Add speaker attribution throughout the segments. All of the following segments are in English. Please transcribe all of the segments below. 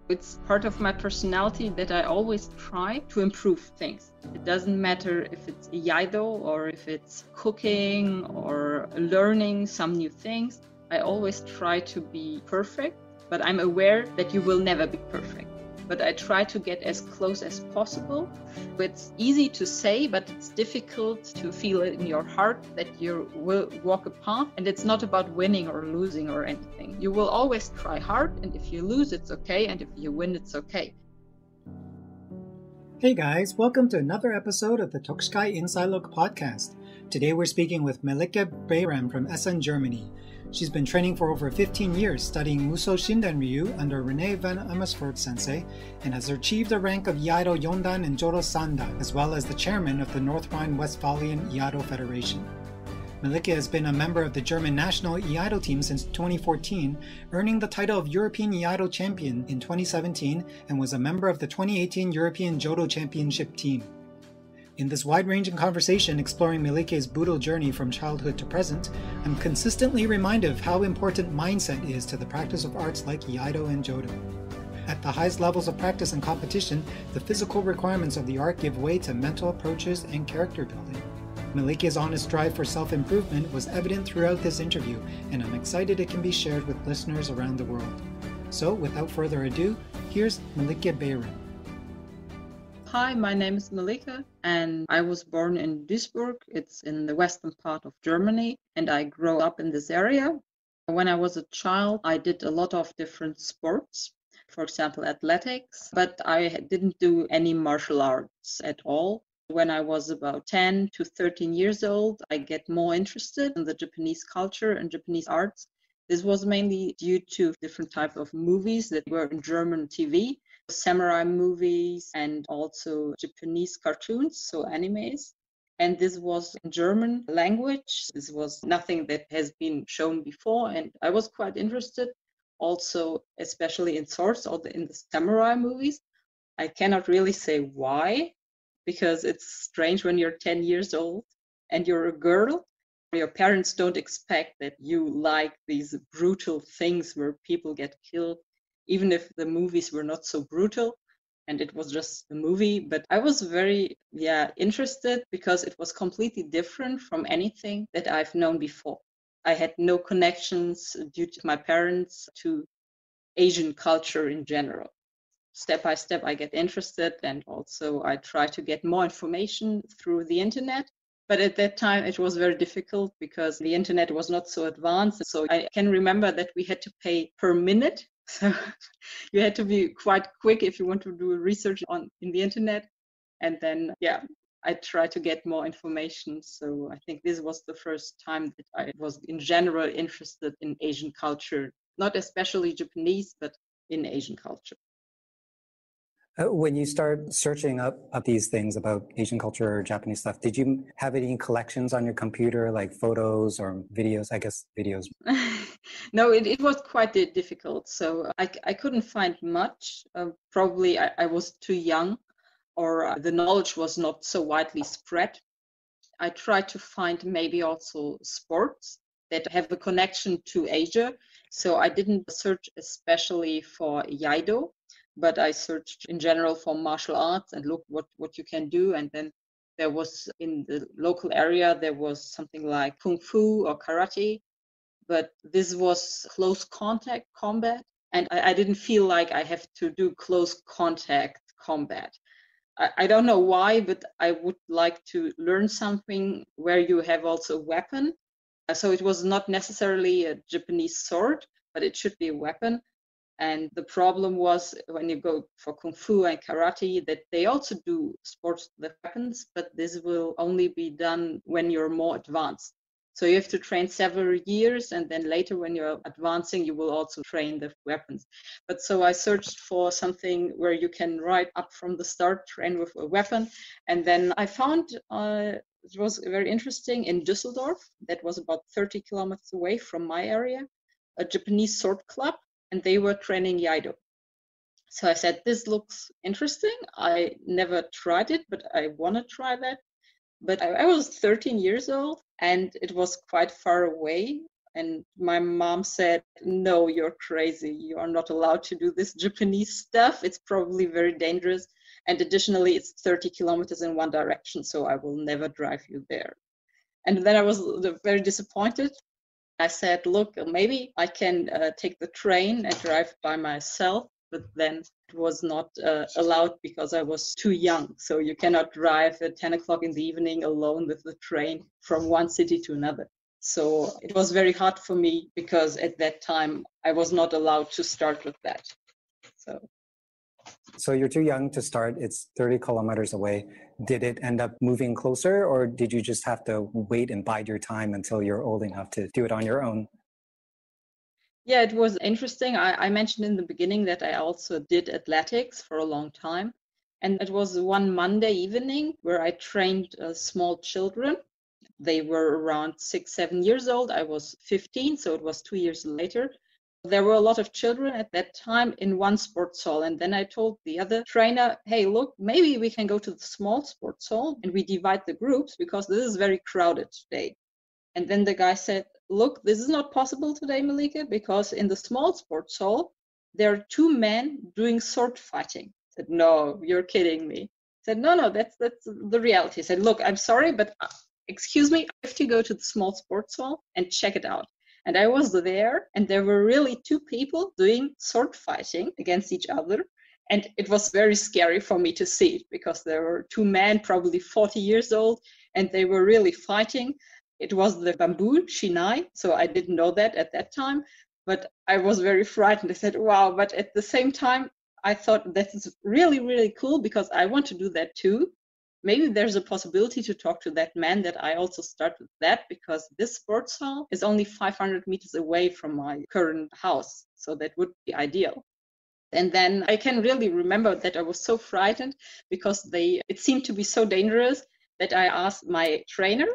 Speaker 1: It's part of my personality that I always try to improve things. It doesn't matter if it's Iaido or if it's cooking or learning some new things. I always try to be perfect, but I'm aware that you will never be perfect. But I try to get as close as possible. It's easy to say, but it's difficult to feel it in your heart that you will walk a path. And it's not about winning or losing or anything. You will always try hard, and if you lose, it's okay. And if you win, it's okay.
Speaker 2: Hey guys, welcome to another episode of the Tokuskai Inside Look podcast. Today we're speaking with Melike Bayram from Essen, Germany. She's been training for over 15 years, studying Muso Shinden Ryu under Rene van Amersfoort Sensei, and has achieved the rank of Iaido Yondan and Jodo Sanda, as well as the chairman of the North Rhine-Westphalian Iaido Federation. Melike has been a member of the German National Iaido Team since 2014, earning the title of European Iaido Champion in 2017, and was a member of the 2018 European Jodo Championship Team. In this wide-ranging conversation exploring Melike's budo journey from childhood to present, I'm consistently reminded of how important mindset is to the practice of arts like Iaido and Jodo. At the highest levels of practice and competition, the physical requirements of the art give way to mental approaches and character building. Melike's honest drive for self-improvement was evident throughout this interview, and I'm excited it can be shared with listeners around the world. So, without further ado, here's Melike Bayram.
Speaker 1: Hi, my name is Melike, and I was born in Duisburg. It's in the western part of Germany, and I grew up in this area. When I was a child, I did a lot of different sports, for example, athletics, but I didn't do any martial arts at all. When I was about 10 to 13 years old, I get more interested in the Japanese culture and Japanese arts. This was mainly due to different types of movies that were in German TV, samurai movies and also Japanese cartoons, so animes. And this was in German language. This was nothing that has been shown before, and I was quite interested also, especially in swords or in the samurai movies. I cannot really say why, because it's strange when you're 10 years old and you're a girl. Your parents don't expect that you like these brutal things where people get killed, even if the movies were not so brutal and it was just a movie. But I was very interested because it was completely different from anything that I've known before. I had no connections due to my parents to Asian culture in general. Step by step, I get interested, and also I try to get more information through the internet. But at that time, it was very difficult because the internet was not so advanced. So I can remember that we had to pay per minute. So you had to be quite quick if you want to do research in the internet. And then, I tried to get more information. So I think this was the first time that I was in general interested in Asian culture, not especially Japanese, but in Asian culture.
Speaker 3: When you start searching up these things about Asian culture or Japanese stuff, did you have any collections on your computer, like photos or videos? I guess videos.
Speaker 1: No, it was quite difficult. So I couldn't find much. Probably I was too young, or the knowledge was not so widely spread. I tried to find maybe also sports that have a connection to Asia. So I didn't search especially for Iaido, but I searched in general for martial arts and looked what you can do. And then there was in the local area, there was something like Kung Fu or Karate, but this was close contact combat. And I didn't feel like I have to do close contact combat. I don't know why, but I would like to learn something where you have also a weapon. So it was not necessarily a Japanese sword, but it should be a weapon. And the problem was when you go for Kung Fu and Karate that they also do sports with weapons, but this will only be done when you're more advanced. So you have to train several years, and then later when you're advancing, you will also train the weapons. But so I searched for something where you can right up from the start train with a weapon. And then I found it was very interesting in Düsseldorf, that was about 30 kilometers away from my area, a Japanese sword club. And they were training Iaido. So I said, this looks interesting. I never tried it, but I want to try that. But I was 13 years old and it was quite far away. And my mom said, no, you're crazy. You are not allowed to do this Japanese stuff. It's probably very dangerous. And additionally, it's 30 kilometers in one direction, so I will never drive you there. And then I was very disappointed. I said, look, maybe I can take the train and drive by myself, but then it was not allowed because I was too young. So you cannot drive at 10 o'clock in the evening alone with the train from one city to another. So it was very hard for me because at that time I was not allowed to start with that.
Speaker 3: So you're too young to start. It's 30 kilometers away. Did it end up moving closer, or did you just have to wait and bide your time until you're old enough to do it on your own?
Speaker 1: Yeah, it was interesting. I mentioned in the beginning that I also did athletics for a long time. And it was one Monday evening where I trained small children. They were around 6, 7 years old. I was 15, so it was 2 years later. There were a lot of children at that time in one sports hall. And then I told the other trainer, hey, look, maybe we can go to the small sports hall and we divide the groups because this is very crowded today. And then the guy said, look, this is not possible today, Melike, because in the small sports hall, there are 2 men doing sword fighting. I said, no, you're kidding me. I said, no, that's the reality. I said, look, I'm sorry, but excuse me, I have to go to the small sports hall and check it out. And I was there, and there were really 2 people doing sword fighting against each other. And it was very scary for me to see it because there were 2 men, probably 40 years old, and they were really fighting. It was the bamboo shinai, so I didn't know that at that time, but I was very frightened. I said, wow, but at the same time, I thought that is really, really cool because I want to do that too. Maybe there's a possibility to talk to that man that I also start with that because this sports hall is only 500 meters away from my current house. So that would be ideal. And then I can really remember that I was so frightened because it seemed to be so dangerous that I asked my trainer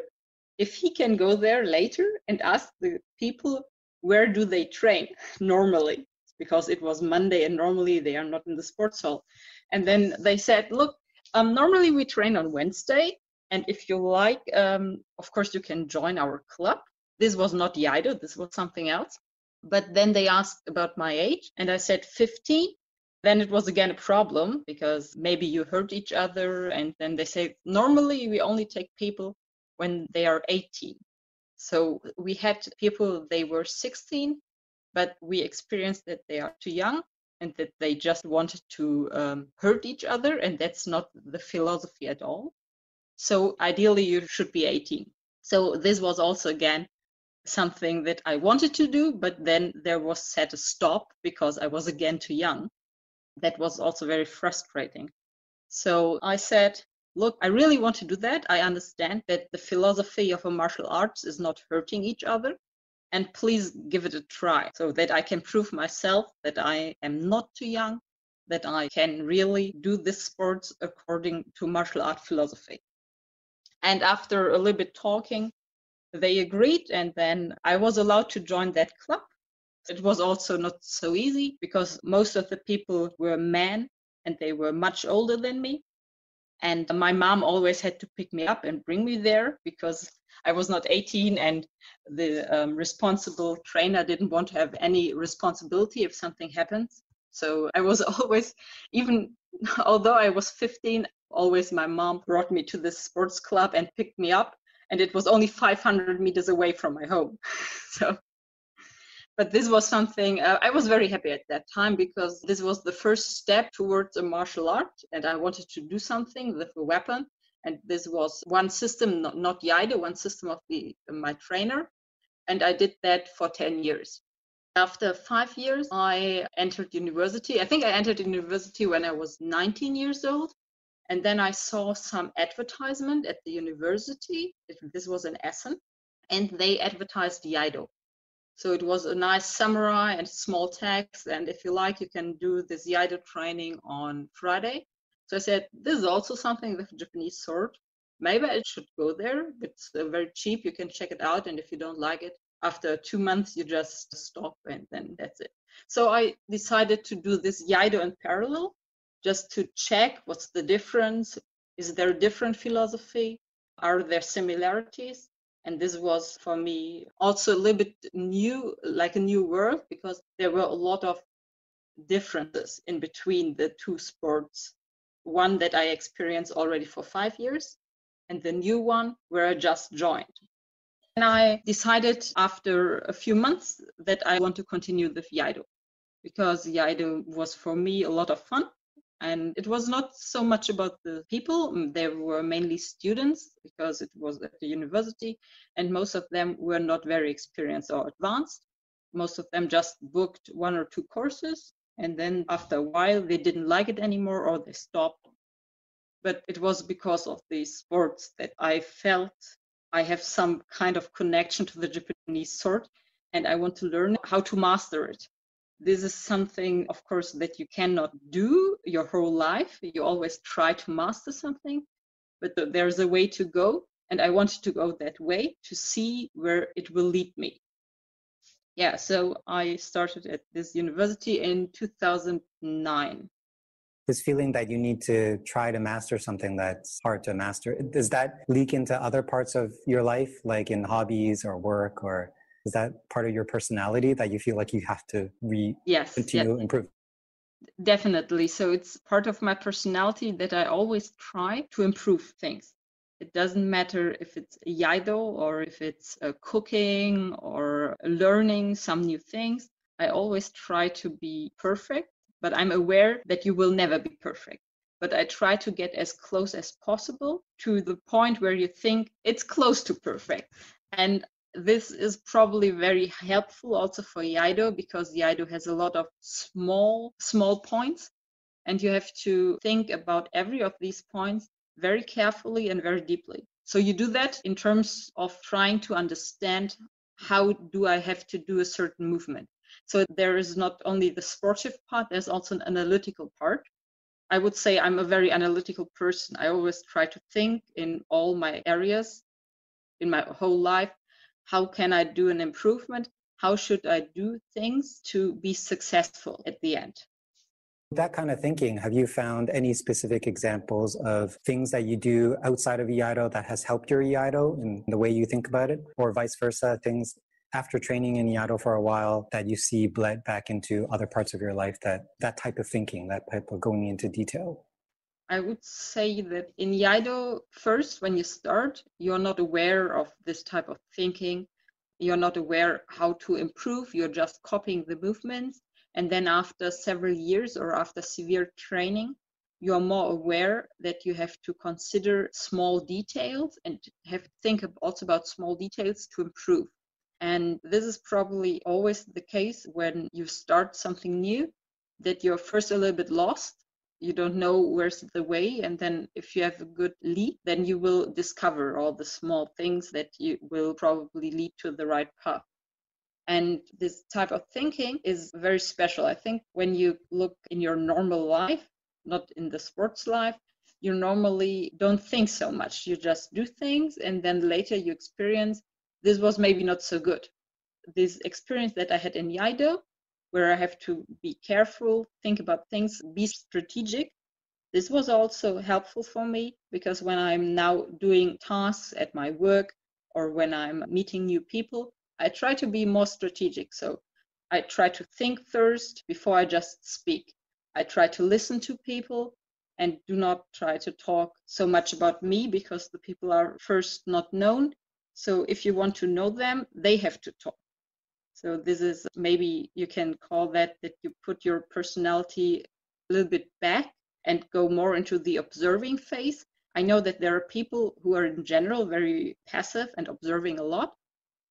Speaker 1: if he can go there later and ask the people where do they train normally, because it was Monday and normally they are not in the sports hall. And then they said, look, normally we train on Wednesday, and if you like, of course you can join our club. This was not Iaido, this was something else. But then they asked about my age, and I said 15. Then it was again a problem because maybe you hurt each other, and then they say normally we only take people when they are 18. So we had people, they were 16, but we experienced that they are too young and that they just wanted to hurt each other, and that's not the philosophy at all. So ideally you should be 18. So this was also again something that I wanted to do, but then there was set a stop because I was again too young. That was also very frustrating. So I said, look, I really want to do that. I understand that the philosophy of a martial arts is not hurting each other. And please give it a try so that I can prove myself that I am not too young, that I can really do this sports according to martial art philosophy. And after a little bit talking, they agreed, and then I was allowed to join that club. It was also not so easy because most of the people were men and they were much older than me. And my mom always had to pick me up and bring me there because I was not 18 and the responsible trainer didn't want to have any responsibility if something happens. So I was always, even although I was 15, always my mom brought me to this sports club and picked me up. And it was only 500 meters away from my home. But this was something, I was very happy at that time because this was the first step towards a martial art, and I wanted to do something with a weapon. And this was one system, not Iaido, one system of my trainer. And I did that for 10 years. After 5 years, I entered university. I think I entered university when I was 19 years old. And then I saw some advertisement at the university. This was in Essen. And they advertised Iaido. So it was a nice samurai and small text. And if you like, you can do this Iaido training on Friday. So I said, this is also something with a Japanese sword. Maybe I should go there. It's very cheap. You can check it out. And if you don't like it, after 2 months, you just stop and then that's it. So I decided to do this Iaido in parallel, just to check what's the difference. Is there a different philosophy? Are there similarities? And this was for me also a little bit new, like a new world, because there were a lot of differences in between the two sports. One that I experienced already for 5 years, and the new one where I just joined. And I decided after a few months that I want to continue with Iaido, because Iaido was for me a lot of fun. And it was not so much about the people. There were mainly students because it was at the university, and most of them were not very experienced or advanced. Most of them just booked 1 or 2 courses, and then after a while they didn't like it anymore or they stopped. But it was because of these sports that I felt I have some kind of connection to the Japanese sword, and I want to learn how to master it. This is something, of course, that you cannot do your whole life. You always try to master something, but there's a way to go, and I wanted to go that way to see where it will lead me. Yeah, so I started at this university in 2009.
Speaker 3: This feeling that you need to try to master something that's hard to master, does that leak into other parts of your life, like in hobbies or work, or is that part of your personality that you feel like you have to continue to improve?
Speaker 1: Definitely. So it's part of my personality that I always try to improve things. It doesn't matter if it's Iaido or if it's cooking or learning some new things. I always try to be perfect, but I'm aware that you will never be perfect. But I try to get as close as possible to the point where you think it's close to perfect. And this is probably very helpful also for Iaido, because Iaido has a lot of small points, and you have to think about every of these points very carefully and very deeply. So you do that in terms of trying to understand how do I have to do a certain movement. So there is not only the sportive part, there's also an analytical part. I would say I'm a very analytical person. I always try to think in all my areas, in my whole life. How can I do an improvement? How should I do things to be successful at the end?
Speaker 3: That kind of thinking, have you found any specific examples of things that you do outside of Iaido that has helped your Iaido in the way you think about it? Or vice versa, things after training in Iaido for a while that you see bled back into other parts of your life, that type of thinking, that type of going into detail?
Speaker 1: I would say that in Iaido, first, when you start, you're not aware of this type of thinking. You're not aware how to improve. You're just copying the movements. And then after several years or after severe training, you are more aware that you have to consider small details and have to think also about small details to improve. And this is probably always the case when you start something new, that you're first a little bit lost. You don't know where's the way. And then if you have a good lead, then you will discover all the small things that you will probably lead to the right path. And this type of thinking is very special. I think when you look in your normal life, not in the sports life, you normally don't think so much. You just do things, and then later you experience this was maybe not so good. This experience that I had in Iaido, where I have to be careful, think about things, be strategic, this was also helpful for me, because when I'm now doing tasks at my work or when I'm meeting new people, I try to be more strategic. So I try to think first before I just speak. I try to listen to people and do not try to talk so much about me, because the people are first not known. So if you want to know them, they have to talk. So this is, maybe you can call that you put your personality a little bit back and go more into the observing phase. I know that there are people who are in general very passive and observing a lot,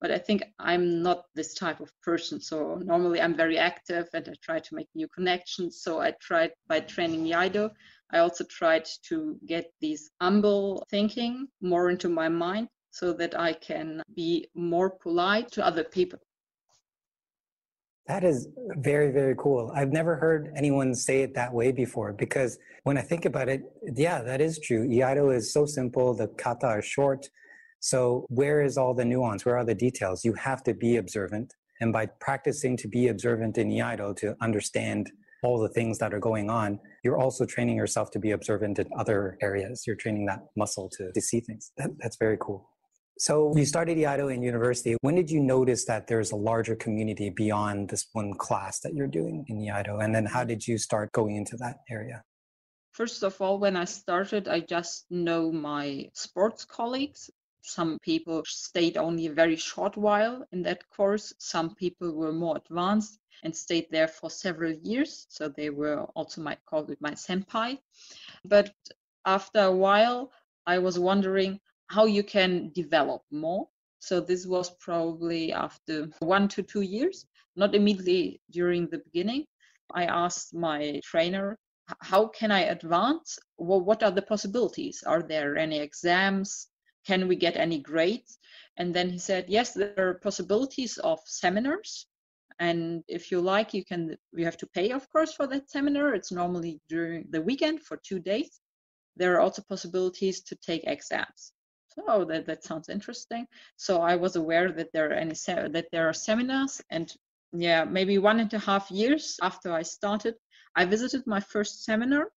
Speaker 1: but I think I'm not this type of person. So normally I'm very active and I try to make new connections. So I tried, by training Iaido, I also tried to get these humble thinking more into my mind so that I can be more polite to other people.
Speaker 3: That is very, very cool. I've never heard anyone say it that way before, because when I think about it, yeah, that is true. Iaido is so simple. The kata are short. So where is all the nuance? Where are the details? You have to be observant. And by practicing to be observant in Iaido, to understand all the things that are going on, you're also training yourself to be observant in other areas. You're training that muscle to see things. That's very cool. So you started Iaido in university. When did you notice that there's a larger community beyond this one class that you're doing in Iaido? And then how did you start going into that area?
Speaker 1: First of all, when I started, I just know my sports colleagues. Some people stayed only a very short while in that course. Some people were more advanced and stayed there for several years. So they were also called my senpai. But after a while, I was wondering how you can develop more. So this was probably after 1 to 2 years, not immediately during the beginning. I asked my trainer, how can I advance? Well, what are the possibilities? Are there any exams? Can we get any grades? And then he said, yes, there are possibilities of seminars. And if you like, you have to pay, of course, for that seminar. It's normally during the weekend for 2 days. There are also possibilities to take exams. So that sounds interesting. So I was aware that there are seminars, and yeah, maybe 1.5 years after I started, I visited my first seminar,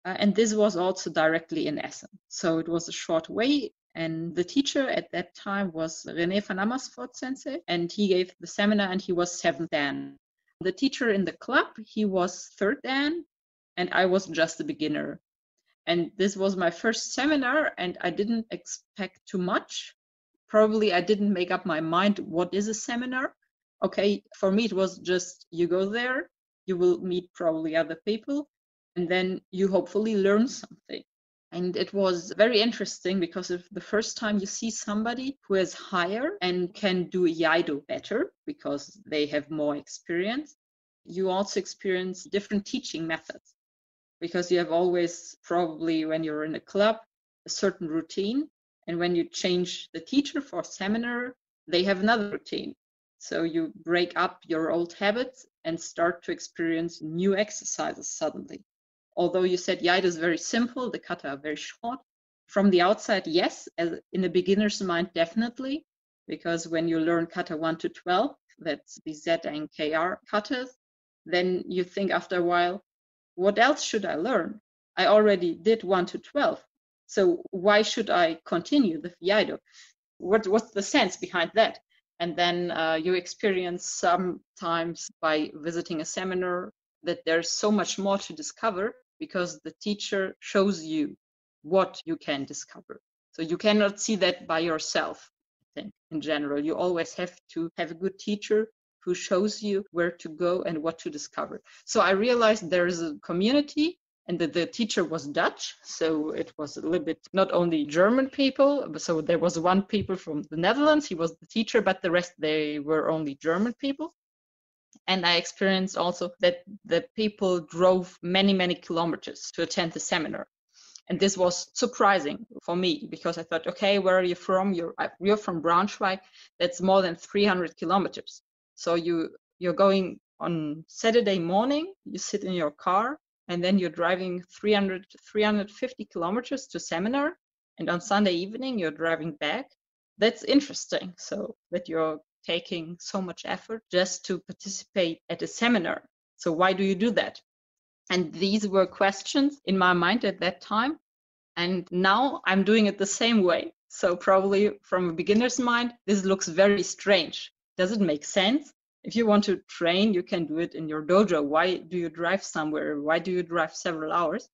Speaker 1: and this was also directly in Essen. So it was a short way, and the teacher at that time was Rene van Amersfoort Sensei, and he gave the seminar, and he was 7th Dan. The teacher in the club, he was 3rd Dan, and I was just a beginner. And this was my first seminar, and I didn't expect too much. Probably I didn't make up my mind, what is a seminar? Okay, for me it was just, you go there, you will meet probably other people, and then you hopefully learn something. And it was very interesting because it's the first time you see somebody who is higher and can do Iaido better because they have more experience. You also experience different teaching methods, because you have always, probably when you're in a club, a certain routine. And when you change the teacher for a seminar, they have another routine. So you break up your old habits and start to experience new exercises suddenly. Although you said Iaido is very simple, the kata are very short. From the outside, yes, as in a beginner's mind, definitely. Because when you learn kata 1 to 12, that's the Z and KR katas, then you think after a while, what else should I learn? I already did 1 to 12. So why should I continue the Iaido? What's the sense behind that? And then you experience sometimes by visiting a seminar that there's so much more to discover because the teacher shows you what you can discover. So you cannot see that by yourself, I think, in general. You always have to have a good teacher who shows you where to go and what to discover. So I realized there is a community, and that the teacher was Dutch. So it was a little bit not only German people, but so there was one people from the Netherlands, he was the teacher, but the rest, they were only German people. And I experienced also that the people drove many, many kilometers to attend the seminar. And this was surprising for me because I thought, okay, where are you from? You're from Braunschweig. That's more than 300 kilometers. So you're going on Saturday morning, you sit in your car, and then you're driving 350 kilometers to seminar. And on Sunday evening, you're driving back. That's interesting. So that you're taking so much effort just to participate at a seminar. So why do you do that? And these were questions in my mind at that time. And now I'm doing it the same way. So probably from a beginner's mind, this looks very strange. Does it make sense? If you want to train, you can do it in your dojo. Why do you drive somewhere? Why do you drive several hours?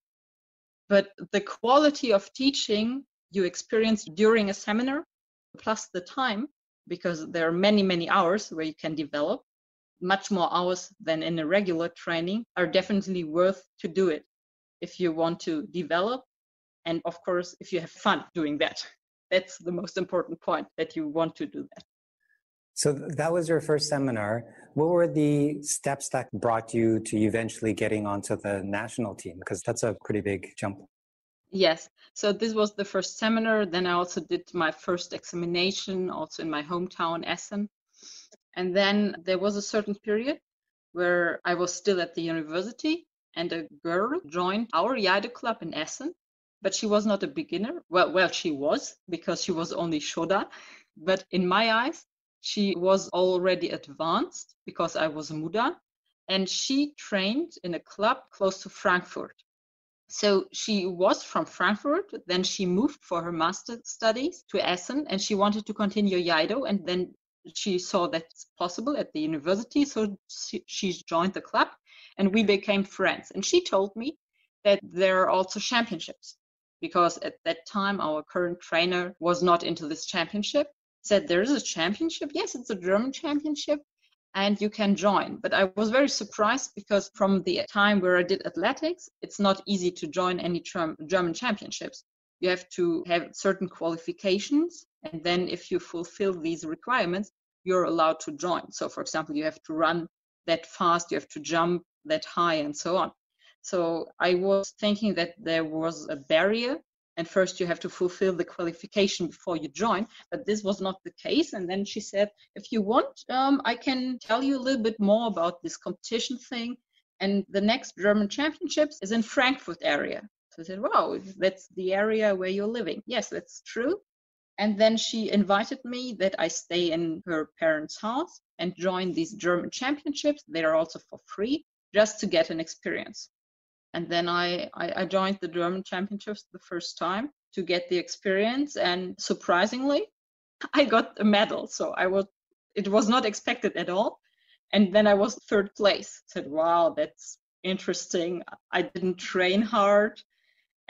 Speaker 1: But the quality of teaching you experience during a seminar, plus the time, because there are many, many hours where you can develop, much more hours than in a regular training, are definitely worth to do it if you want to develop. And of course, if you have fun doing that. That's the most important point, that you want to do that.
Speaker 3: So that was your first seminar. What were the steps that brought you to eventually getting onto the national team? Because that's a pretty big jump.
Speaker 1: Yes. So this was the first seminar. Then I also did my first examination, also in my hometown, Essen. And then there was a certain period where I was still at the university, and a girl joined our Iaido club in Essen. But she was not a beginner. Well, she was, because she was only Shoda. But in my eyes, she was already advanced because I was Muda. And she trained in a club close to Frankfurt. So she was from Frankfurt, then she moved for her master studies to Essen, and she wanted to continue Iaido, and then she saw that it's possible at the university, so she joined the club, and we became friends. And she told me that there are also championships, because at that time our current trainer was not into this championship. Said there is a championship. Yes, it's a German championship, and you can join. But I was very surprised because from the time where I did athletics, it's not easy to join any German championships. You have to have certain qualifications, and then if you fulfill these requirements, you're allowed to join. So for example, you have to run that fast, you have to jump that high, and so on. So I was thinking that there was a barrier, and first you have to fulfill the qualification before you join, but this was not the case. And then she said, if you want, I can tell you a little bit more about this competition thing. And the next German championships is in Frankfurt area. So I said, wow, that's the area where you're living. Yes, that's true. And then she invited me that I stay in her parents' house and join these German championships. They are also for free, just to get an experience. And then I joined the German championships the first time to get the experience. And surprisingly, I got a medal. So it was not expected at all. And then I was third place. I said, wow, that's interesting. I didn't train hard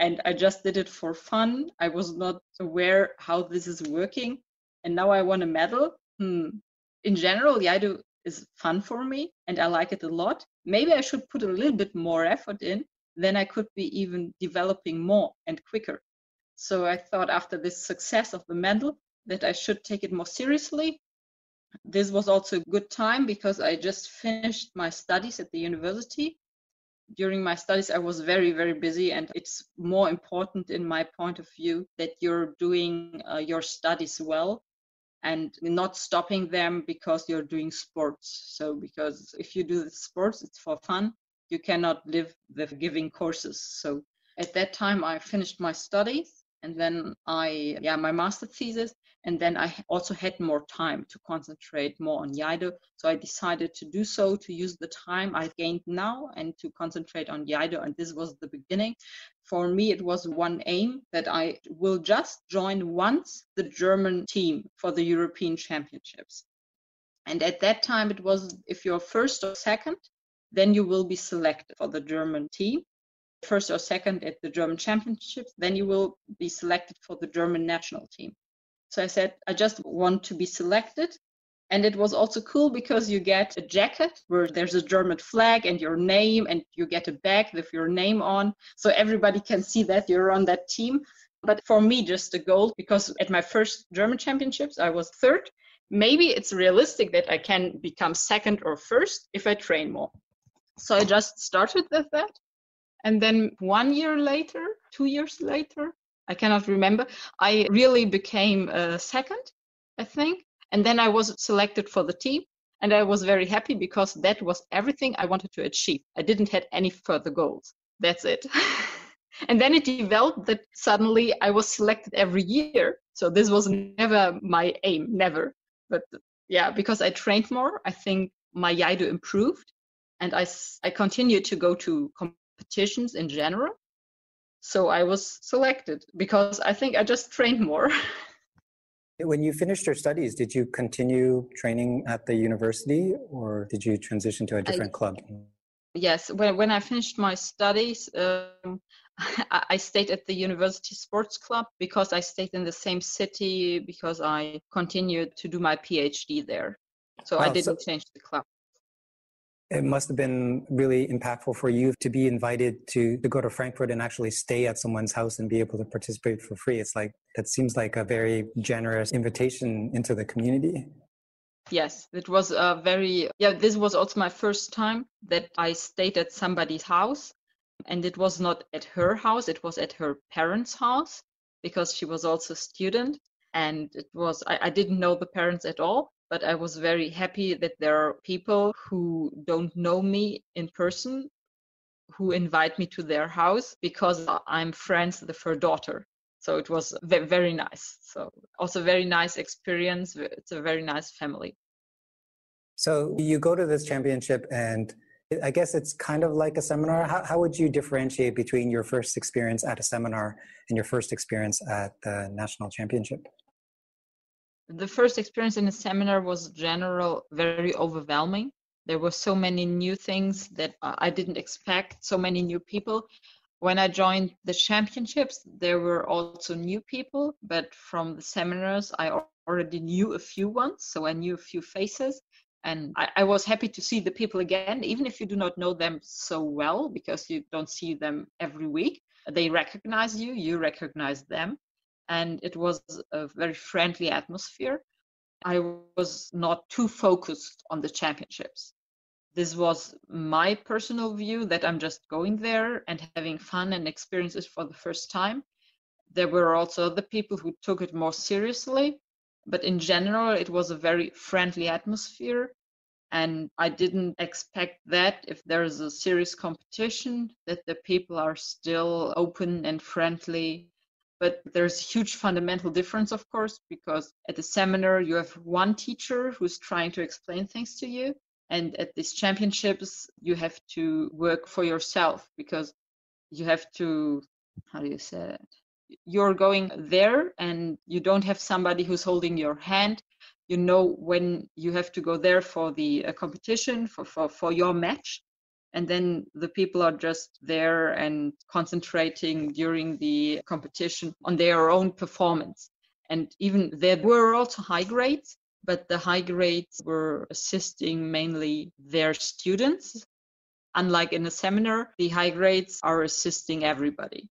Speaker 1: and I just did it for fun. I was not aware how this is working. And now I won a medal. In general, Iaido is fun for me and I like it a lot. Maybe I should put a little bit more effort in, then I could be even developing more and quicker. So I thought after this success of the medal that I should take it more seriously. This was also a good time because I just finished my studies at the university. During my studies, I was very, very busy, and it's more important in my point of view that you're doing your studies well and not stopping them because you're doing sports. So because if you do the sports, it's for fun. You cannot live the giving courses. So at that time, I finished my studies and then my master thesis. And then I also had more time to concentrate more on Iaido. So I decided to do so, to use the time I gained now and to concentrate on Iaido. And this was the beginning. For me, it was one aim that I will just join once the German team for the European Championships. And at that time, it was if you're first or second, then you will be selected for the German team. First or second at the German Championships, then you will be selected for the German national team. So I said, I just want to be selected. And it was also cool because you get a jacket where there's a German flag and your name, and you get a bag with your name on. So everybody can see that you're on that team. But for me, just a goal, because at my first German championships, I was third. Maybe it's realistic that I can become second or first if I train more. So I just started with that. And then 1 year later, 2 years later, I cannot remember, I really became second, I think. And then I was selected for the team. And I was very happy because that was everything I wanted to achieve. I didn't have any further goals. That's it. And then it developed that suddenly I was selected every year. So this was never my aim, never. But yeah, because I trained more, I think my Iaido improved. And I continued to go to competitions in general. So I was selected because I think I just trained more.
Speaker 3: When you finished your studies, did you continue training at the university or did you transition to a different club?
Speaker 1: Yes, when I finished my studies, I stayed at the university sports club because I stayed in the same city because I continued to do my PhD there. So I didn't change the club.
Speaker 3: It must have been really impactful for you to be invited to go to Frankfurt and actually stay at someone's house and be able to participate for free. It's like, that seems like a very generous invitation into the community.
Speaker 1: Yes, it was this was also my first time that I stayed at somebody's house. And it was not at her house, it was at her parents' house because she was also a student. And it was, I didn't know the parents at all. But I was very happy that there are people who don't know me in person who invite me to their house because I'm friends with her daughter. So it was very nice. So also very nice experience. It's a very nice family.
Speaker 3: So you go to this championship and I guess it's kind of like a seminar. How would you differentiate between your first experience at a seminar and your first experience at the national championship?
Speaker 1: The first experience in a seminar was general, very overwhelming. There were so many new things that I didn't expect, so many new people. When I joined the championships, there were also new people, but from the seminars, I already knew a few ones, so I knew a few faces. And I was happy to see the people again, even if you do not know them so well, because you don't see them every week. They recognize you, you recognize them. And it was a very friendly atmosphere. I was not too focused on the championships. This was my personal view that I'm just going there and having fun and experiences for the first time. There were also other people who took it more seriously, but in general, it was a very friendly atmosphere. And I didn't expect that if there is a serious competition, that the people are still open and friendly. But there's a huge fundamental difference, of course, because at the seminar, you have one teacher who's trying to explain things to you. And at these championships, you have to work for yourself because you have to, how do you say it? You're going there and you don't have somebody who's holding your hand. You know when you have to go there for the competition, for your match. And then the people are just there and concentrating during the competition on their own performance. And even there were also high grades, but the high grades were assisting mainly their students. Unlike in a seminar, the high grades are assisting everybody.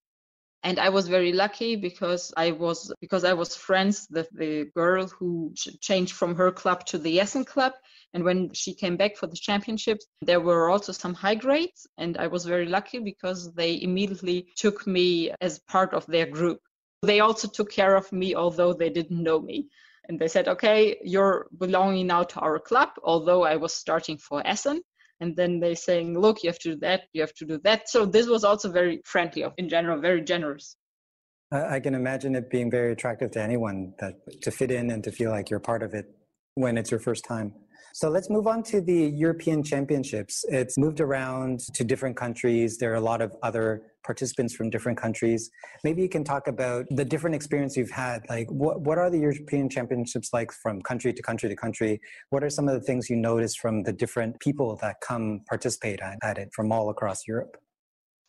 Speaker 1: And I was very lucky because I was friends with the girl who changed from her club to the Essen club. And when she came back for the championships, there were also some high grades. And I was very lucky because they immediately took me as part of their group. They also took care of me, although they didn't know me. And they said, okay, you're belonging now to our club, although I was starting for Essen. And then they saying, look, you have to do that, you have to do that. So this was also very friendly, in general, very generous.
Speaker 3: I can imagine it being very attractive to anyone to fit in and to feel like you're part of it when it's your first time. So let's move on to the European Championships. It's moved around to different countries. There are a lot of other participants from different countries. Maybe you can talk about the different experience you've had. Like, what are the European Championships like from country to country to country? What are some of the things you notice from the different people that come participate at it from all across Europe?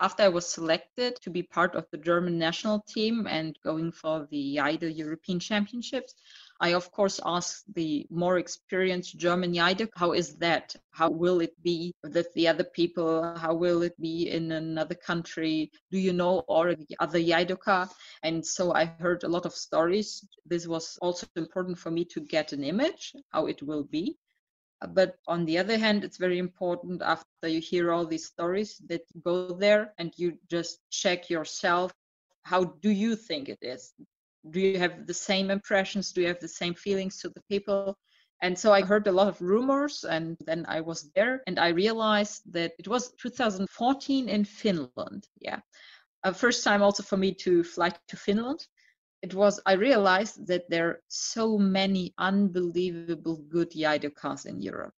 Speaker 1: After I was selected to be part of the German National Team and going for the Iaido European Championships, I, of course, asked the more experienced German Iaido, how is that? How will it be with the other people? How will it be in another country? Do you know all the other Iaidoka? And so I heard a lot of stories. This was also important for me to get an image, how it will be. But on the other hand, it's very important after you hear all these stories that you go there and you just check yourself. How do you think it is? Do you have the same impressions? Do you have the same feelings to the people? And so I heard a lot of rumors, and then I was there and I realized that it was 2014 in Finland. Yeah. First time also for me to fly to Finland. I realized that there are so many unbelievable good Iaidokas in Europe.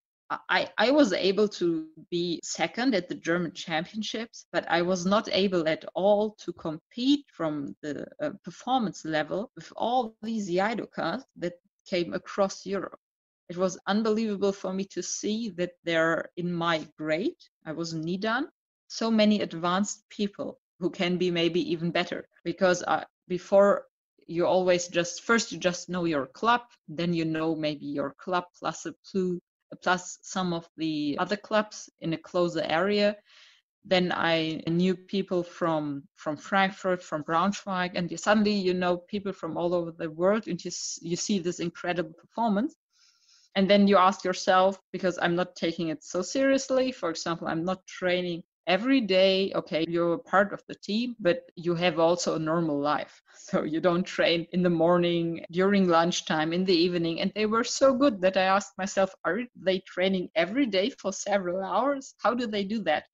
Speaker 1: I was able to be second at the German championships, but I was not able at all to compete from the performance level with all these Iaidokas that came across Europe. It was unbelievable for me to see that there in my grade, I was Nidan, so many advanced people who can be maybe even better. Because before you always you just know your club, then you know maybe your club plus some of the other clubs in a closer area. Then I knew people from Frankfurt, from Braunschweig, and suddenly you know people from all over the world, and you see this incredible performance. And then you ask yourself, because I'm not taking it so seriously, for example, I'm not training every day. Okay, you're part of the team, but you have also a normal life. So you don't train in the morning, during lunchtime, in the evening. And they were so good that I asked myself, are they training every day for several hours? How do they do that?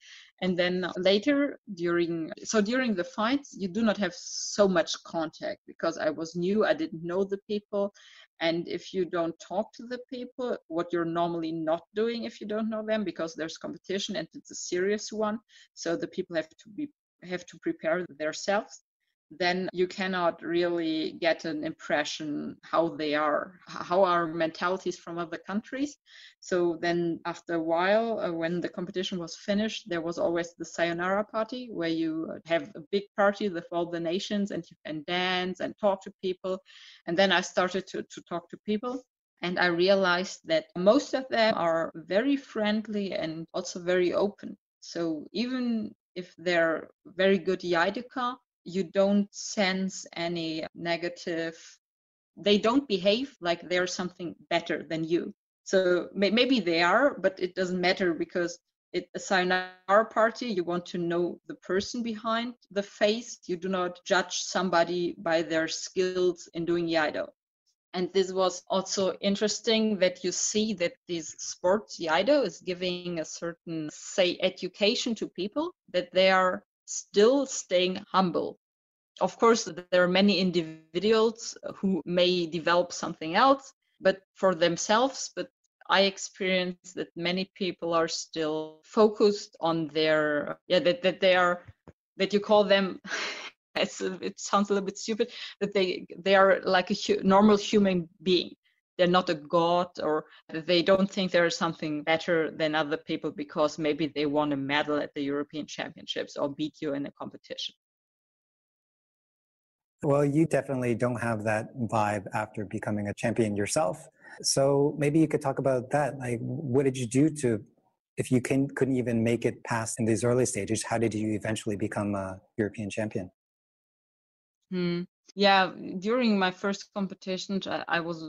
Speaker 1: And then later, during the fights, you do not have so much contact because I was new, I didn't know the people. And if you don't talk to the people, what you're normally not doing if you don't know them, because there's competition and it's a serious one, so the people have to prepare themselves, then you cannot really get an impression how they are, how are mentalities from other countries. So then after a while, when the competition was finished, there was always the sayonara party, where you have a big party with all the nations and you can dance and talk to people. And then I started to talk to people. And I realized that most of them are very friendly and also very open. So even if they're very good Iaidoka, you don't sense any negative, they don't behave like they're something better than you. So maybe they are, but it doesn't matter, because a sayonara party, you want to know the person behind the face. You do not judge somebody by their skills in doing Iaido. And this was also interesting that you see that this sports Iaido is giving a certain, say, education to people, that they are still staying humble. Of course, there are many individuals who may develop something else, but for themselves. But I experience that many people are still focused on their, that they are, that you call them, it sounds a little bit stupid, that they are like a normal human being. They're not a god, or they don't think there is something better than other people because maybe they won a medal at the European Championships or beat you in a competition.
Speaker 3: Well, you definitely don't have that vibe after becoming a champion yourself. So maybe you could talk about that. Like, what did you do to, if you couldn't even make it past in these early stages, how did you eventually become a European champion?
Speaker 1: Yeah, during my first competitions, I was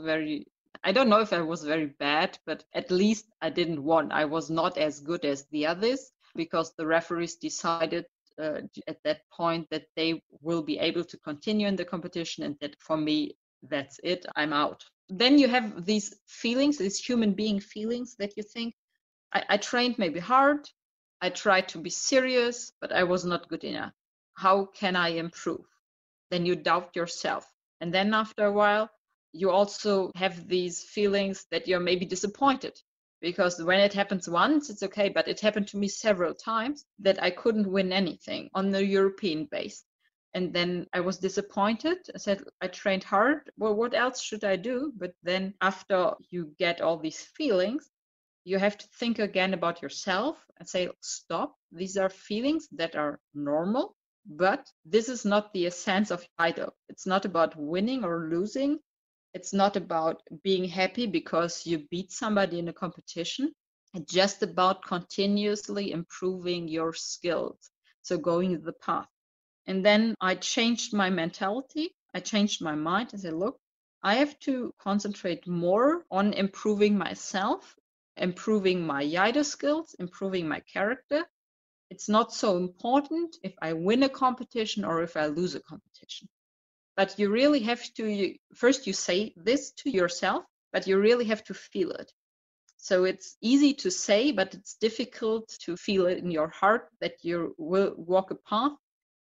Speaker 1: I don't know if I was very bad, but at least I didn't win. I was not as good as the others, because the referees decided at that point that they will be able to continue in the competition, and that for me, that's it, I'm out. Then you have these feelings, these human being feelings, that you think, I trained maybe hard, I tried to be serious, but I was not good enough. How can I improve? Then you doubt yourself. And then after a while, you also have these feelings that you're maybe disappointed, because when it happens once, it's okay, but it happened to me several times that I couldn't win anything on the European base. And then I was disappointed. I said, I trained hard. Well, what else should I do? But then after you get all these feelings, you have to think again about yourself and say, stop. These are feelings that are normal. But this is not the essence of Iaido. It's not about winning or losing. It's not about being happy because you beat somebody in a competition. It's just about continuously improving your skills. So going the path. And then I changed my mentality. I changed my mind and said, look, I have to concentrate more on improving myself, improving my Iaido skills, improving my character. It's not so important if I win a competition or if I lose a competition. But you really have to, first you say this to yourself, but you really have to feel it. So it's easy to say, but it's difficult to feel it in your heart that you will walk a path.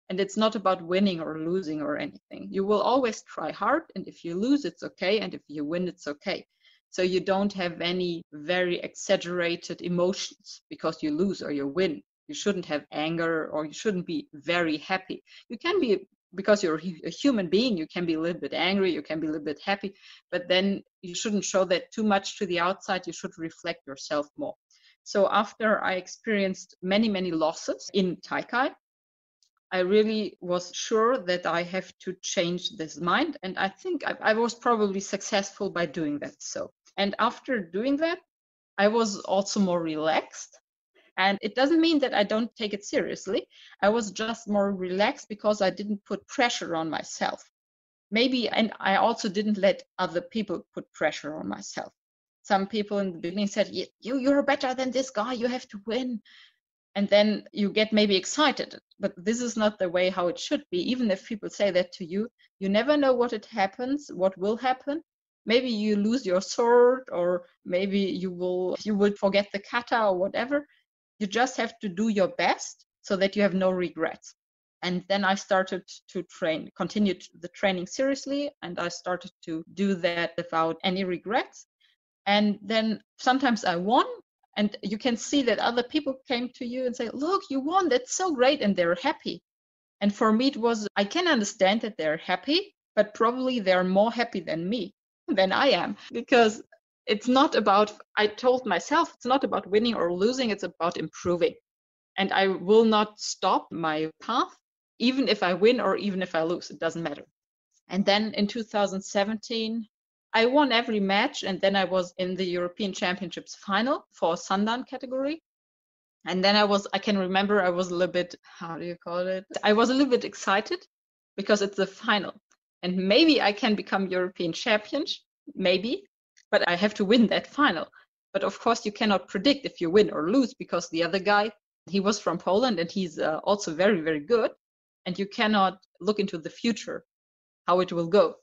Speaker 1: And it's not about winning or losing or anything. You will always try hard. And if you lose, it's okay. And if you win, it's okay. So you don't have any very exaggerated emotions because you lose or you win. You shouldn't have anger, or you shouldn't be very happy. You can be, because you're a human being, you can be a little bit angry, you can be a little bit happy, but then you shouldn't show that too much to the outside. You should reflect yourself more. So after I experienced many, many losses in Taikai, I really was sure that I have to change this mind. And I think I was probably successful by doing that. And after doing that, I was also more relaxed. And it doesn't mean that I don't take it seriously. I was just more relaxed because I didn't put pressure on myself. Maybe, and I also didn't let other people put pressure on myself. Some people in the beginning said, you're better than this guy, you have to win. And then you get maybe excited. But this is not the way how it should be. Even if people say that to you, you never know what will happen. Maybe you lose your sword, or maybe you will forget the kata or whatever. You just have to do your best so that you have no regrets. And then I started to continued the training seriously, and I started to do that without any regrets. And then sometimes I won, and you can see that other people came to you and say, look, you won, that's so great, and they're happy. And for me, it was, I can understand that they're happy, but probably they're more happy than I am, because it's not about, I told myself, it's not about winning or losing, it's about improving. And I will not stop my path, even if I win or even if I lose, it doesn't matter. And then in 2017, I won every match, and then I was in the European Championships final for Sandan category. And then I can remember I was a little bit, how do you call it? I was a little bit excited because it's the final. And maybe I can become European champion, maybe, but I have to win that final. But of course, you cannot predict if you win or lose, because the other guy, he was from Poland, and he's also very, very good. And you cannot look into the future, how it will go.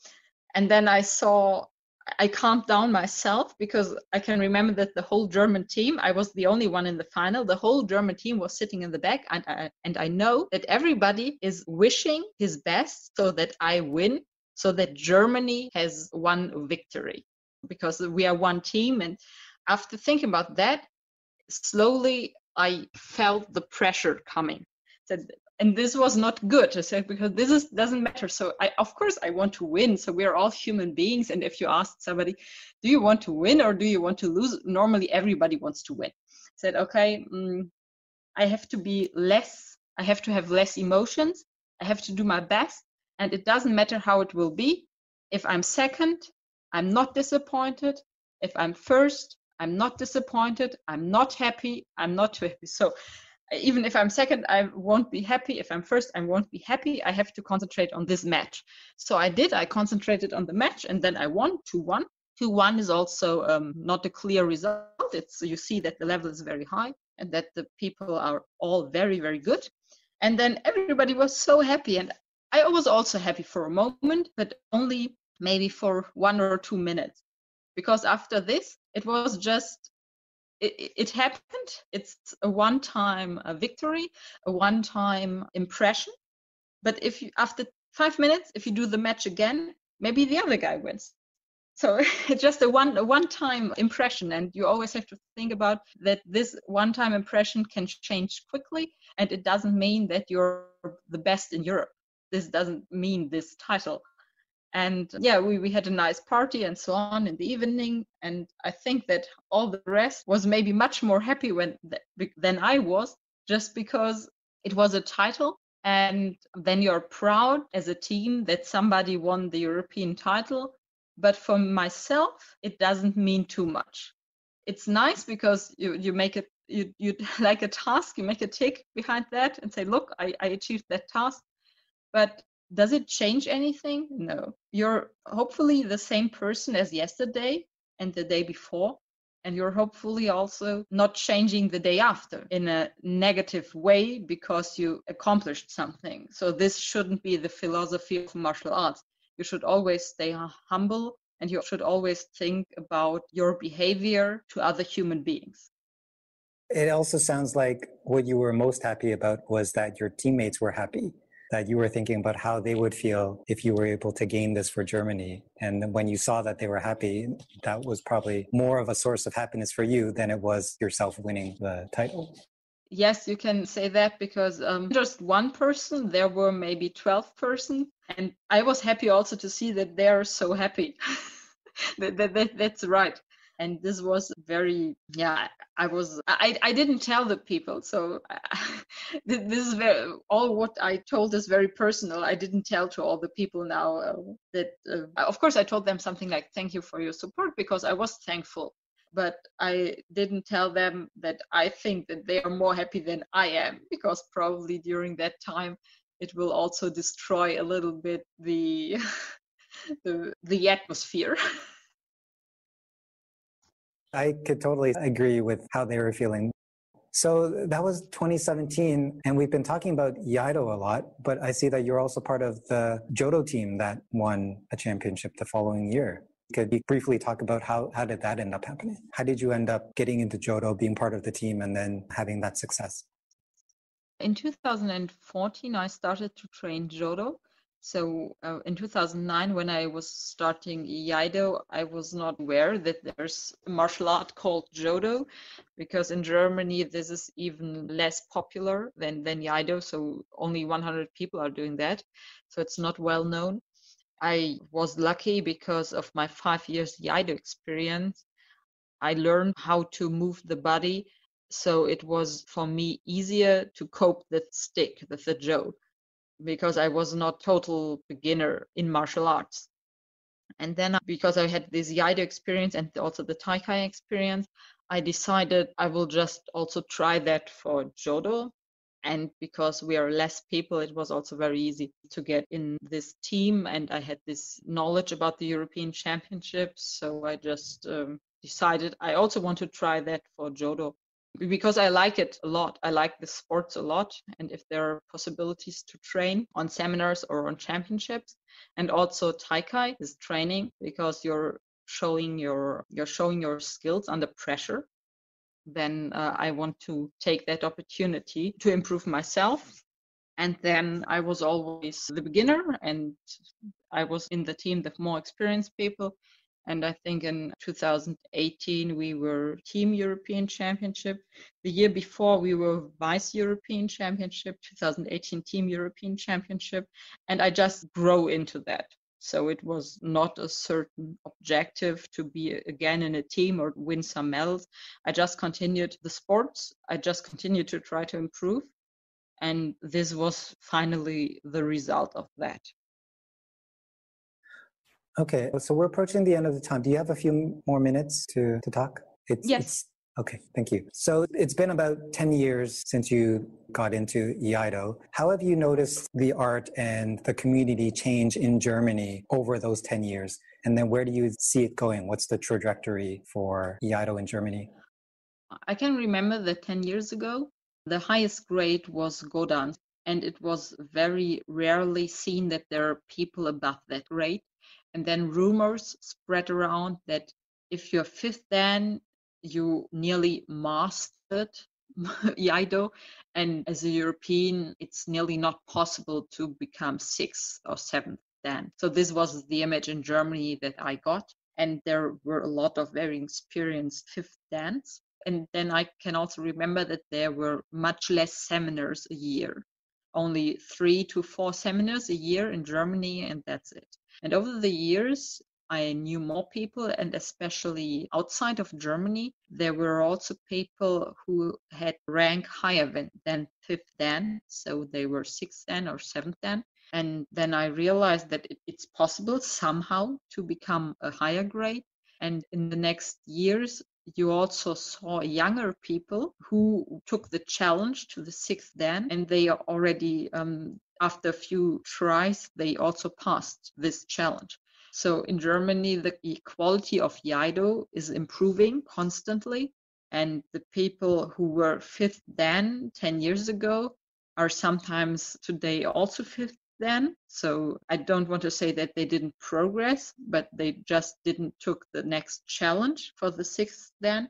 Speaker 1: And then I calmed down myself, because I can remember that the whole German team, I was the only one in the final, the whole German team was sitting in the back, and I know that everybody is wishing his best so that I win, so that Germany has one victory, because we are one team. And after thinking about that, slowly I felt the pressure coming. And this was not good, I said, because doesn't matter. So of course I want to win. So we're all human beings. And if you ask somebody, do you want to win or do you want to lose? Normally everybody wants to win. I said, okay, I have to have less emotions. I have to do my best. And it doesn't matter how it will be. If I'm second, I'm not disappointed. If I'm first, I'm not disappointed. I'm not happy. I'm not too happy. So even if I'm second, I won't be happy. If I'm first, I won't be happy. I have to concentrate on this match. So I concentrated on the match, and then I won 2-1. 2-1 is also not a clear result. You see that the level is very high and that the people are all very, very good. And then everybody was so happy. And I was also happy for a moment, but only maybe for 1 or 2 minutes. Because after this, it was just, it happened. It's a one-time victory, a one-time impression. But after 5 minutes, if you do the match again, maybe the other guy wins. So it's just a one-time impression, and you always have to think about that. This one-time impression can change quickly, and it doesn't mean that you're the best in Europe. This doesn't mean this title. And yeah, we had a nice party and so on in the evening. And I think that all the rest was maybe much more happy than I was, just because it was a title. And then you're proud as a team that somebody won the European title. But for myself, it doesn't mean too much. It's nice because you make it, you like a task, you make a tick behind that and say, look, I achieved that task. But does it change anything? No. You're hopefully the same person as yesterday and the day before. And you're hopefully also not changing the day after in a negative way because you accomplished something. So this shouldn't be the philosophy of martial arts. You should always stay humble, and you should always think about your behavior to other human beings.
Speaker 3: It also sounds like what you were most happy about was that your teammates were happy, that you were thinking about how they would feel if you were able to gain this for Germany. And when you saw that they were happy, that was probably more of a source of happiness for you than it was yourself winning the title.
Speaker 1: Yes, you can say that, because just one person, there were maybe 12 persons. And I was happy also to see that they're so happy. That's right. And this was very, I didn't tell the people. So this is all what I told is very personal. I didn't tell to all the people now of course I told them something like, thank you for your support, because I was thankful. But I didn't tell them that I think that they are more happy than I am, because probably during that time it will also destroy a little bit the atmosphere.
Speaker 3: I could totally agree with how they were feeling. So that was 2017, and we've been talking about Iaido a lot, but I see that you're also part of the Jodo team that won a championship the following year. Could you briefly talk about how did that end up happening? How did you end up getting into Jodo, being part of the team, and then having that success?
Speaker 1: In 2014, I started to train Jodo. So in 2009, when I was starting Iaido, I was not aware that there's a martial art called Jodo, because in Germany, this is even less popular than Iaido. So only 100 people are doing that. So it's not well known. I was lucky because of my 5 years Iaido experience. I learned how to move the body. So it was for me easier to cope with stick, with the Jo, because I was not total beginner in martial arts. And then because I had this Iaido experience and also the Taikai experience, I decided I will just also try that for Jodo. And because we are less people, it was also very easy to get in this team. And I had this knowledge about the European Championships. So I just decided I also want to try that for Jodo, because I like it a lot. I like the sports a lot. And if there are possibilities to train on seminars or on championships, and also Taikai is training, because you're showing your skills under pressure, then I want to take that opportunity to improve myself. And then I was always the beginner, and I was in the team with more experienced people. And I think in 2018, we were Team European Championship. The year before, we were Vice European Championship, 2018 Team European Championship. And I just grow into that. So it was not a certain objective to be again in a team or win some medals. I just continued the sports. I just continued to try to improve. And this was finally the result of that.
Speaker 3: Okay, so we're approaching the end of the time. Do you have a few more minutes to talk?
Speaker 1: Yes.
Speaker 3: Okay, thank you. So it's been about 10 years since you got into Iaido. How have you noticed the art and the community change in Germany over those 10 years? And then where do you see it going? What's the trajectory for Iaido in Germany?
Speaker 1: I can remember that 10 years ago, the highest grade was Godan, and it was very rarely seen that there are people above that grade. And then rumors spread around that if you're fifth dan, you nearly mastered Iaido. And as a European, it's nearly not possible to become sixth or seventh dan. So this was the image in Germany that I got. And there were a lot of very experienced fifth dans. And then I can also remember that there were much less seminars a year, only 3 to 4 seminars a year in Germany, and that's it. And over the years, I knew more people, and especially outside of Germany, there were also people who had rank higher than fifth dan, so they were sixth dan or seventh dan. And then I realized that it's possible somehow to become a higher grade. And in the next years, you also saw younger people who took the challenge to the sixth dan, and they are already, after a few tries, they also passed this challenge. So in Germany, the quality of Iaido is improving constantly, and the people who were fifth dan 10 years ago are sometimes today also fifth dan. So I don't want to say that they didn't progress, but they just didn't took the next challenge for the sixth dan.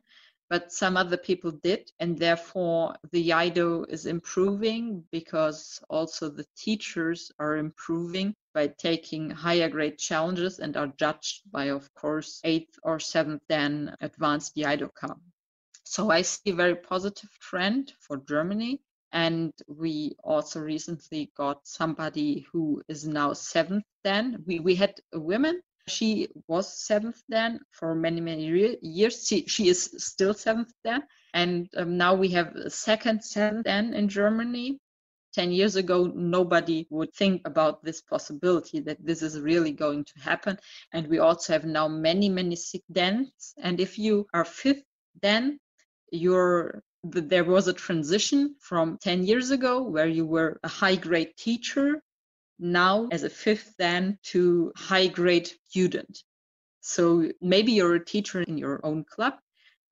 Speaker 1: But some other people did, and therefore the Iaido is improving, because also the teachers are improving by taking higher grade challenges and are judged by, of course, 8th or 7th dan advanced Iaidoka. So I see a very positive trend for Germany. And we also recently got somebody who is now 7th dan. We had a woman. She was 7th dan for many, many years. She is still 7th dan. And now we have a second 7th dan in Germany. 10 years ago, nobody would think about this possibility that this is really going to happen. And we also have now many, many 6th dans. And if you are 5th dan, there was a transition from 10 years ago where you were a high grade teacher, now as a 5th dan to high grade student. So maybe you're a teacher in your own club,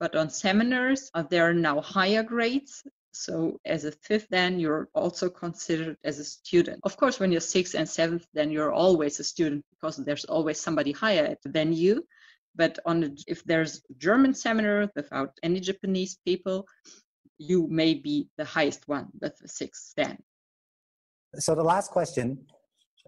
Speaker 1: but on seminars, there are now higher grades. So as a 5th dan, you're also considered as a student. Of course, when you're 6th and 7th, then you're always a student, because there's always somebody higher than you. But if there's a German seminar without any Japanese people, you may be the highest one with the 6th dan.
Speaker 3: So the last question,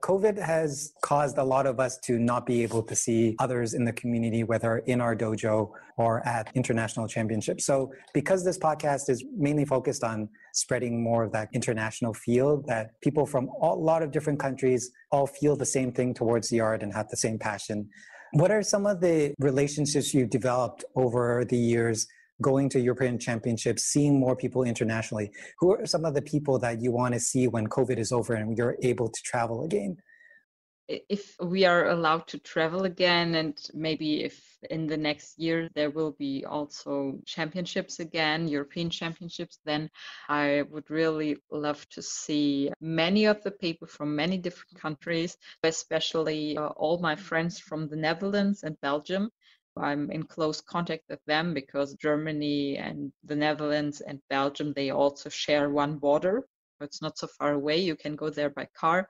Speaker 3: COVID has caused a lot of us to not be able to see others in the community, whether in our dojo or at international championships. So because this podcast is mainly focused on spreading more of that international feel, that people from a lot of different countries all feel the same thing towards the art and have the same passion. What are some of the relationships you've developed over the years going to European championships, seeing more people internationally? Who are some of the people that you want to see when COVID is over and you're able to travel again?
Speaker 1: If we are allowed to travel again, and maybe if in the next year there will be also championships again, European championships, then I would really love to see many of the people from many different countries, especially all my friends from the Netherlands and Belgium. I'm in close contact with them because Germany and the Netherlands and Belgium, they also share one border. It's not so far away. You can go there by car.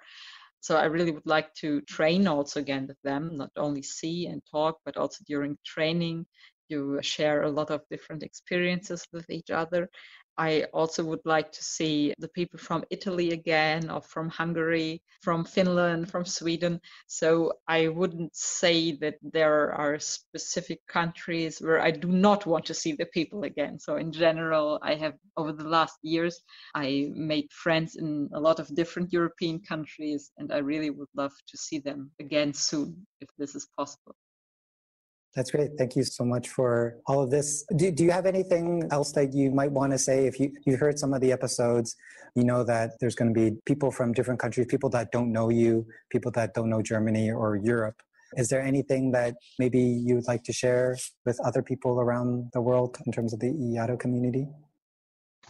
Speaker 1: So I really would like to train also again with them, not only see and talk, but also during training, you share a lot of different experiences with each other. I also would like to see the people from Italy again, or from Hungary, from Finland, from Sweden. So I wouldn't say that there are specific countries where I do not want to see the people again. So in general, I have, over the last years, I made friends in a lot of different European countries, and I really would love to see them again soon, if this is possible.
Speaker 3: That's great. Thank you so much for all of this. Do you have anything else that you might want to say? If you heard some of the episodes, you know that there's going to be people from different countries, people that don't know you, people that don't know Germany or Europe. Is there anything that maybe you would like to share with other people around the world in terms of the Iaido community?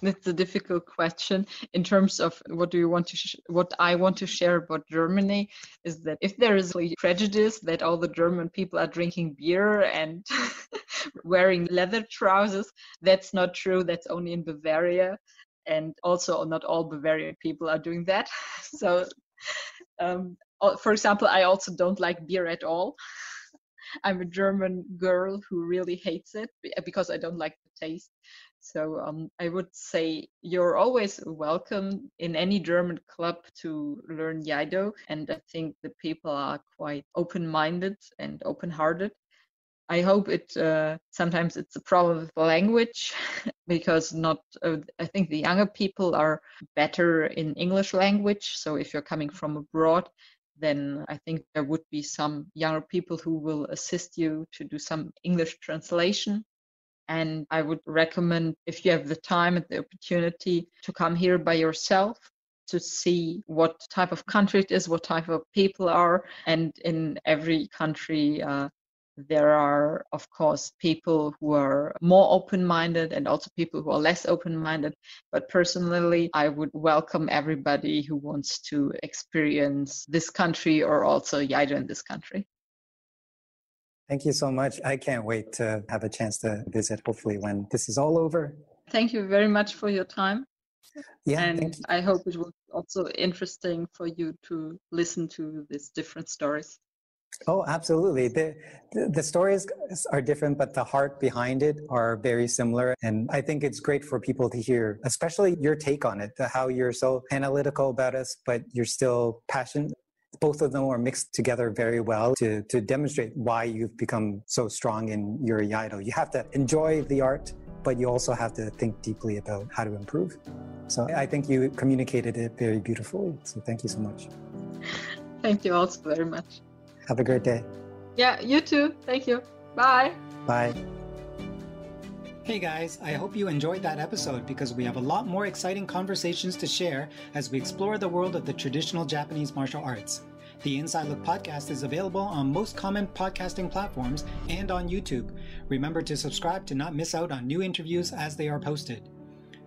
Speaker 1: That's a difficult question. In terms of what do you want to what I want to share about Germany is that if there is a prejudice that all the German people are drinking beer and wearing leather trousers, that's not true. That's only in Bavaria, and also not all Bavarian people are doing that. So, for example, I also don't like beer at all. I'm a German girl who really hates it because I don't like the taste. So I would say you're always welcome in any German club to learn Iaido. And I think the people are quite open-minded and open-hearted. I hope sometimes it's a problem with the language because I think the younger people are better in English language. So if you're coming from abroad, then I think there would be some younger people who will assist you to do some English translation. And I would recommend, if you have the time and the opportunity, to come here by yourself to see what type of country it is, what type of people are. And in every country, there are, of course, people who are more open-minded and also people who are less open-minded. But personally, I would welcome everybody who wants to experience this country or also Iaido in this country.
Speaker 3: Thank you so much. I can't wait to have a chance to visit, hopefully, when this is all over.
Speaker 1: Thank you very much for your time.
Speaker 3: Yeah,
Speaker 1: and I hope it was also interesting for you to listen to these different stories.
Speaker 3: Oh, absolutely. The stories are different, but the heart behind it are very similar. And I think it's great for people to hear, especially your take on it, how you're so analytical about us, but you're still passionate. Both of them are mixed together very well to demonstrate why you've become so strong in your Iaido. You have to enjoy the art, but you also have to think deeply about how to improve. So I think you communicated it very beautifully. So thank you so much.
Speaker 1: Thank you also very much.
Speaker 3: Have a great day.
Speaker 1: Yeah, you too. Thank you. Bye.
Speaker 3: Bye.
Speaker 2: Hey guys, I hope you enjoyed that episode because we have a lot more exciting conversations to share as we explore the world of the traditional Japanese martial arts. The Inside Look podcast is available on most common podcasting platforms and on YouTube. Remember to subscribe to not miss out on new interviews as they are posted.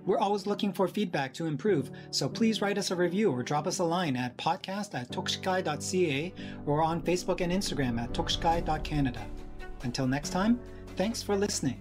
Speaker 2: We're always looking for feedback to improve, so please write us a review or drop us a line at podcast@tokushikai.ca or on Facebook and Instagram at tokushikai.canada. Until next time, thanks for listening.